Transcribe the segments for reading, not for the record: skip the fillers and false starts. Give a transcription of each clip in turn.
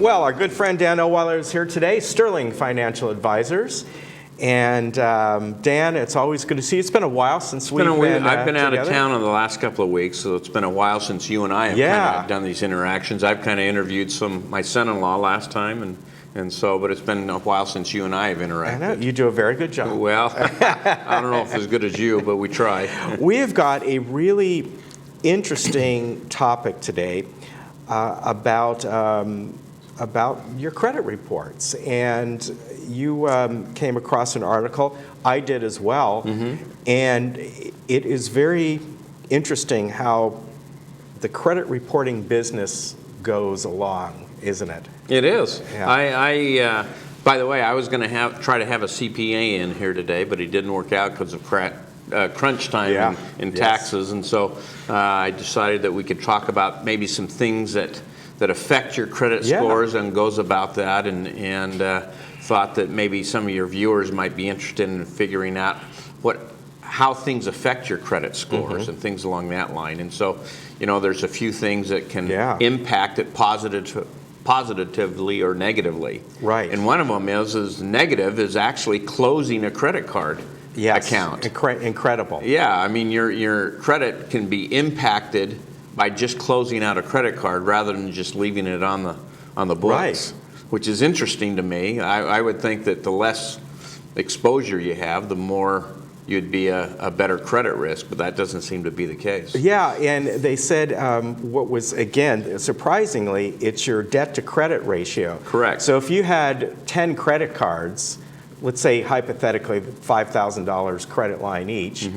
Well, our good friend Dan Oweiler is here today, Sterling Financial Advisors. And Dan, it's always good to see you. It's been a while since we've been I've been out together. of town in the last couple of weeks, so it's been a while since you and I have kind of done these interactions. I've kind of interviewed my son-in-law last time, but it's been a while since you and I have interacted. I know, you do a very good job. Well, I don't know if as good as you, but we try. We have got a really interesting topic today about your credit reports. And you came across an article, I did as well, and it is very interesting how the credit reporting business goes along, isn't it? It is. Yeah. By the way, I was going to try to have a CPA in here today, but it didn't work out because of crunch time in taxes, and so I decided that we could talk about maybe some things that affect your credit scores and goes about that, and thought that maybe some of your viewers might be interested in figuring out how things affect your credit scores and things along that line. And so, there's a few things that can impact it positively or negatively. Right. And one of them is negative is actually closing a credit card account. Incredible. Yeah, I mean your credit can be impacted by just closing out a credit card rather than just leaving it on the books, which is interesting to me. I would think that the less exposure you have, the more you'd be a better credit risk, but that doesn't seem to be the case. Yeah, and they said what was, again, surprisingly, it's your debt to credit ratio. Correct. So if you had 10 credit cards, let's say hypothetically $5,000 credit line each,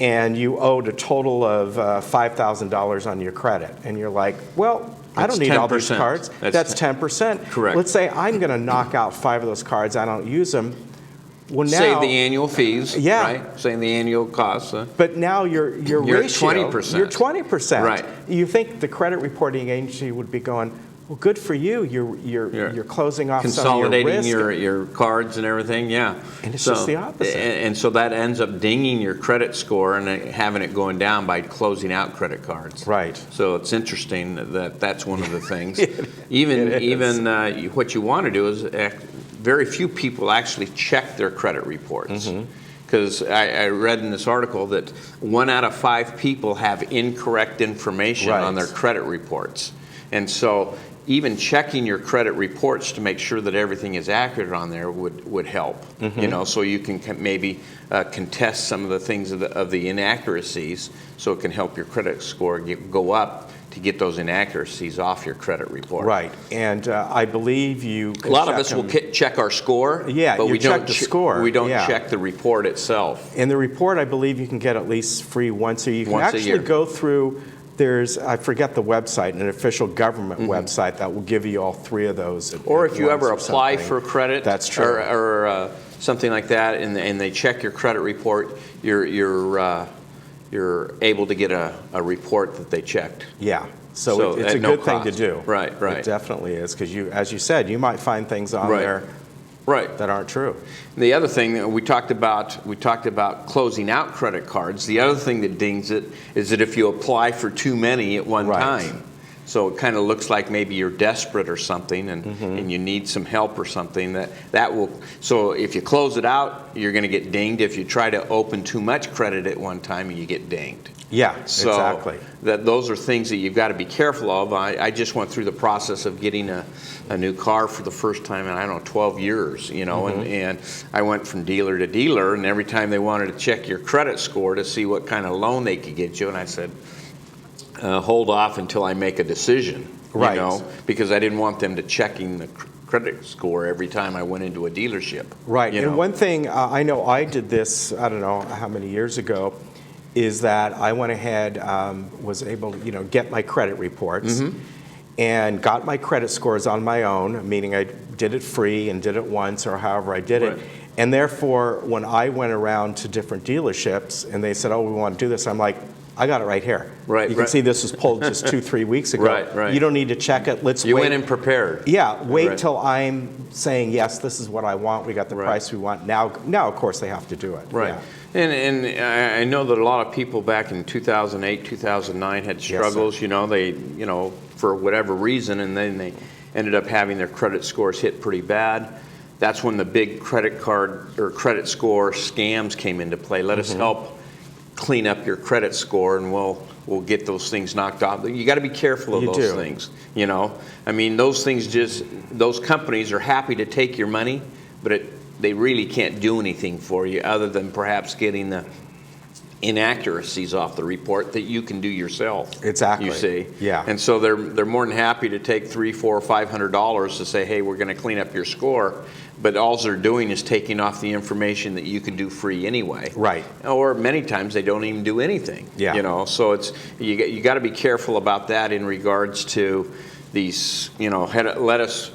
and you owed a total of $5,000 on your credit, and you're like, well, I don't need all these cards. That's 10%. Correct. Let's say I'm going to knock out 5 of those cards. I don't use them. Well, now, save the annual fees, right? Save the annual costs. But now your ratio, 20%. You're 20%. Right. You think the credit reporting agency would be going, well, good for you. You're closing off some of your risk. Consolidating your cards and everything, yeah. And it's just the opposite. And so that ends up dinging your credit score and having it going down by closing out credit cards. Right. So it's interesting that that's one of the things. Even what you want to do is very few people actually check their credit reports. Because I read in this article that 1 out of 5 people have incorrect information on their credit reports. And so even checking your credit reports to make sure that everything is accurate on there would help. So you can maybe contest some of the things of the inaccuracies, so it can help your credit score go up to get those inaccuracies off your credit report. Right, and I believe you. A lot of us will check our score, but we check the score. We don't check the report itself. And the report, I believe, you can get at least free once a year. You can actually go through. I forget the website, an official government website that will give you all 3 of those. Or if you ever apply for credit, that's true, or something like that, and they check your credit report, you're able to get a report that they checked. Yeah, so it's a good thing to do. Right. It definitely is, because as you said, you might find things on there that aren't true. The other thing that we talked about closing out credit cards. The other thing that dings it is that if you apply for too many at one time, so it kind of looks like maybe you're desperate or something, and you need some help or something. That will. So if you close it out, you're going to get dinged. If you try to open too much credit at one time, you get dinged. Yeah, so exactly. Those are things that you've got to be careful of. I just went through the process of getting a new car for the first time in, 12 years, and I went from dealer to dealer, and every time they wanted to check your credit score to see what kind of loan they could get you, and I said, hold off until I make a decision, because I didn't want them to checking the credit score every time I went into a dealership. Right, and one thing, I know I did this, I don't know how many years ago, is that I went ahead, was able to, get my credit reports and got my credit scores on my own, meaning I did it free and did it once or however I did it. And therefore, when I went around to different dealerships and they said, oh, we want to do this, I'm like, I got it right here. You can see this was pulled just 2-3 weeks ago. You don't need to check it. Let's wait. You went in prepared. Yeah, wait till I'm saying, yes, this is what I want. We got the price we want. Now, of course, they have to do it. Yeah. And I know that a lot of people back in 2008, 2009 had struggles. They, for whatever reason, and then ended up having their credit scores hit pretty bad. That's when the big credit card or credit score scams came into play. Let us help clean up your credit score, and we'll get those things knocked off. You got to be careful of those things. You know, I mean, those companies are happy to take your money, but they really can't do anything for you other than perhaps getting the inaccuracies off the report that you can do yourself. Exactly. You see. Yeah. And so they're more than happy to take $300, $400, $500 to say, hey, we're going to clean up your score. But all they're doing is taking off the information that you can do free anyway. Right. Or many times they don't even do anything. Yeah. You know, so you got to be careful about that in regards to these, you know, let us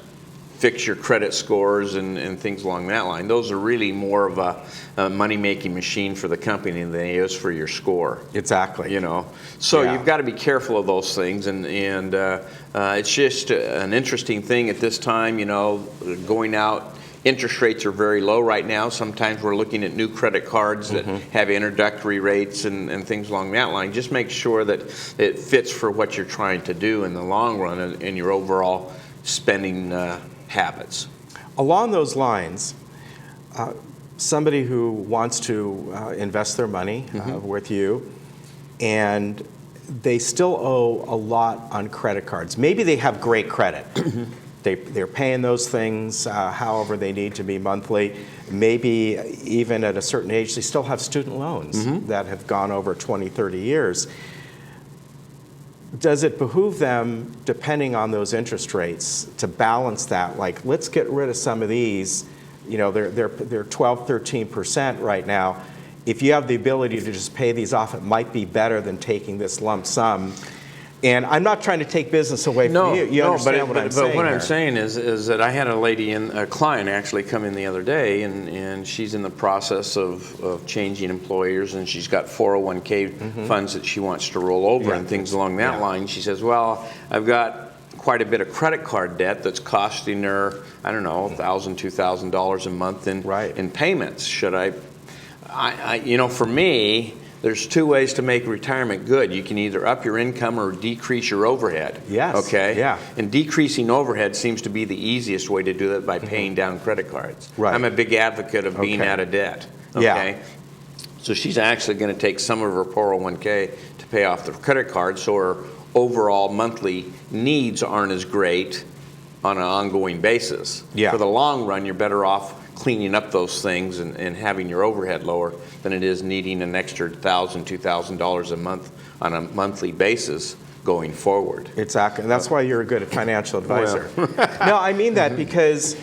fix your credit scores and things along that line. Those are really more of a money-making machine for the company than it is for your score. Exactly. You know, so you've got to be careful of those things, and it's just an interesting thing at this time. You know, going out. Interest rates are very low right now. Sometimes we're looking at new credit cards that have introductory rates and things along that line. Just make sure that it fits for what you're trying to do in the long run and your overall spending habits. Along those lines, somebody who wants to invest their money with you, and they still owe a lot on credit cards. Maybe they have great credit. They're paying those things however they need to be monthly. Maybe even at a certain age, they still have student loans that have gone over 20, 30 years. Does it behoove them, depending on those interest rates, to balance that? Like, let's get rid of some of these. You know, they're 12, 13% right now. If you have the ability to just pay these off, it might be better than taking this lump sum. And I'm not trying to take business away from you. You understand what I'm saying? But what I'm saying is that I had a client actually come in the other day, and she's in the process of changing employers, and she's got 401k funds that she wants to roll over and things along that line. She says, well, I've got quite a bit of credit card debt that's costing her, I don't know, $1,000, $2,000 a month in payments. Should I, you know, for me, there's two ways to make retirement good. You can either up your income or decrease your overhead. Yes. Okay? Yeah. And decreasing overhead seems to be the easiest way to do that by paying down credit cards. Right. I'm a big advocate of being out of debt. Okay? Yeah. So she's actually going to take some of her 401k to pay off the credit card, so her overall monthly needs aren't as great on an ongoing basis. Yeah. For the long run, you're better off cleaning up those things and having your overhead lower than it is needing an extra $1,000, $2,000 a month on a monthly basis going forward. Exactly. And that's why you're a good financial advisor. No, I mean that because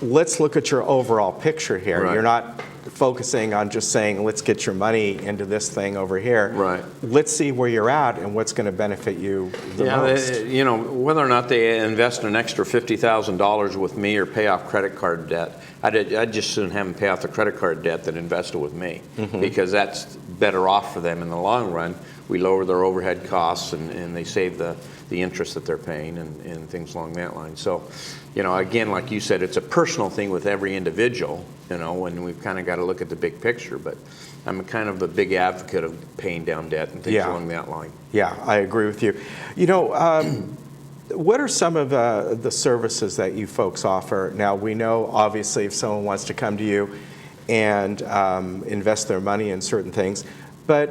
let's look at your overall picture here. Right. You're not focusing on just saying, let's get your money into this thing over here. Right. Let's see where you're at and what's going to benefit you the most. You know, whether or not they invest an extra $50,000 with me or pay off credit card debt, I'd just soon have them pay off the credit card debt than invest it with me, because that's better off for them in the long run. We lower their overhead costs, and they save the interest that they're paying and things along that line. So, you know, again, like you said, it's a personal thing with every individual, you know, and we've kind of got to look at the big picture. But I'm kind of a big advocate of paying down debt and things along that line. Yeah, I agree with you. You know, what are some of the services that you folks offer? Now, we know, obviously, if someone wants to come to you and invest their money in certain things, but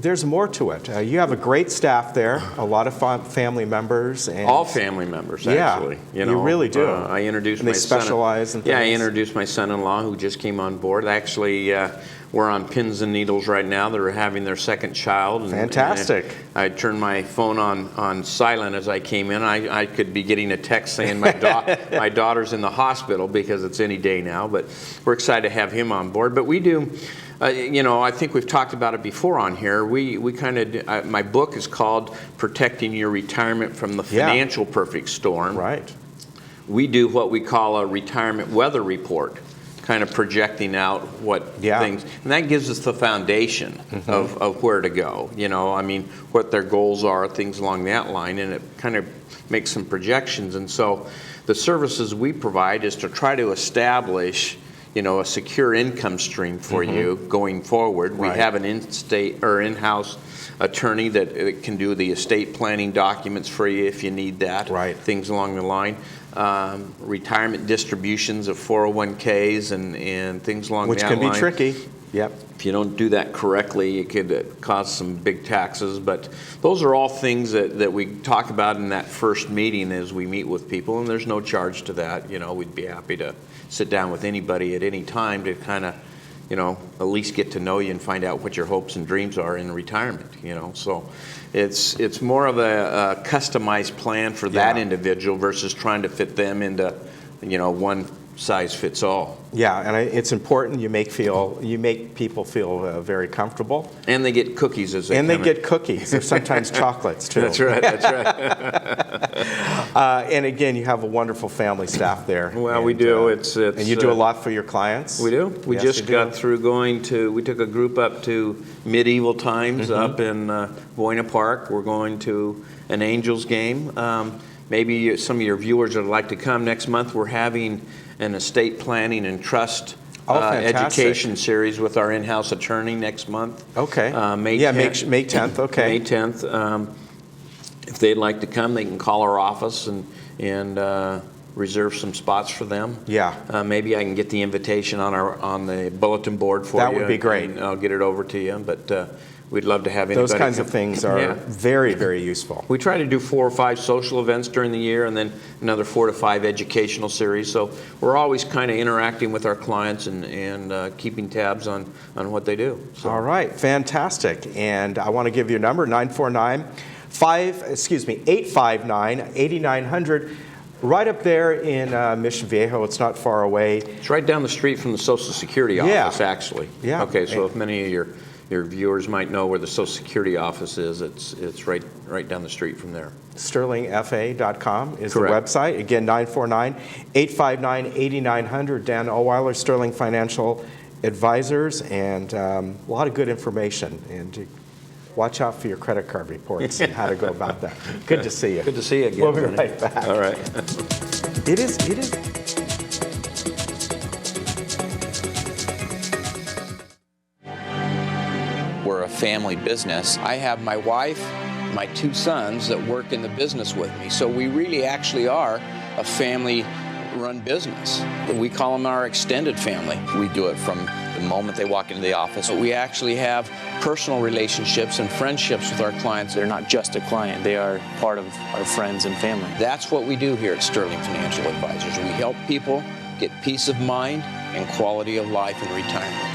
there's more to it. You have a great staff there, a lot of family members. And all family members, actually. Yeah, you really do. I introduced and my they specialize in things. Yeah, I introduced my son-in-law who just came on board. Actually, we're on pins and needles right now. They're having their second child. And, fantastic. I turned my phone on silent as I came in. I could be getting a text saying my daughter's in the hospital because it's any day now. But we're excited to have him on board. But we do... you know, I think we've talked about it before on here. We kind of, my book is called Protecting Your Retirement from the Financial Perfect Storm. Right. We do what we call a retirement weather report, kind of projecting out what things, and that gives us the foundation of where to go. You know, I mean, what their goals are, things along that line, and it kind of makes some projections. And so the services we provide is to try to establish, a secure income stream for you going forward. We Right. have an in-state or in-house attorney that can do the estate planning documents for you if you need that. Right. Things along the line. Retirement distributions of 401ks and things along Which that can line. be tricky. Yep. If you don't do that correctly, it could cause some big taxes. But those are all things that we talk about in that first meeting as we meet with people, and there's no charge to that. We'd be happy to sit down with anybody at any time to kind of, at least get to know you and find out what your hopes and dreams are in retirement. So it's more of a customized plan for that Yeah. individual versus trying to fit them into, one size fits all. Yeah, and it's important you make people feel very comfortable. And they get cookies as they And they come in. get cookies, or sometimes chocolates too. That's right. That's right. And again, you have a wonderful family staff there. Well, we And, do. It's and you do a lot for your clients. We do. We Yes, just you do. got through we took a group up to medieval times up in Buena Park. We're going to an Angels game. Maybe some of your viewers would like to come next month. We're having an estate planning and trust Fantastic. education series with our in-house attorney next month. Okay. May yeah, 10th. May 10th. Okay. May 10th. If they'd like to come, they can call our office and reserve some spots for them. Yeah. Maybe I can get the invitation on the bulletin board for you. That would be great. And I'll get it over to you. But we'd love to have anybody Those kinds come. of things are Yeah. very, very useful. We try to do 4 or 5 social events during the year, and then another 4 to 5 educational series. So we're always kind of interacting with our clients and keeping tabs on what they do. So. All right, fantastic. And I want to give you a number, 859-8900. Right up there in Mission Viejo. It's not far away. It's right down the street from the Social Security Yeah. office, actually. Yeah. Okay, so if many of your viewers might know where the Social Security office is, it's right down the street from there. SterlingFA.com is Correct. the website. Again, 949-859-8900. Dan Oweiler, Sterling Financial Advisors, and a lot of good information. And watch out for your credit card reports and how to go about that. Good to see you. Good to see you again. We'll be Tony. right back. All right. It is. We're a family business. I have my wife, my 2 sons that work in the business with me. So we really actually are a family-run business. We call them our extended family. We do it from the moment they walk into the office. We actually have personal relationships and friendships with our clients. They're not just a client, they are part of our friends and family. That's what we do here at Sterling Financial Advisors. We help people get peace of mind and quality of life in retirement.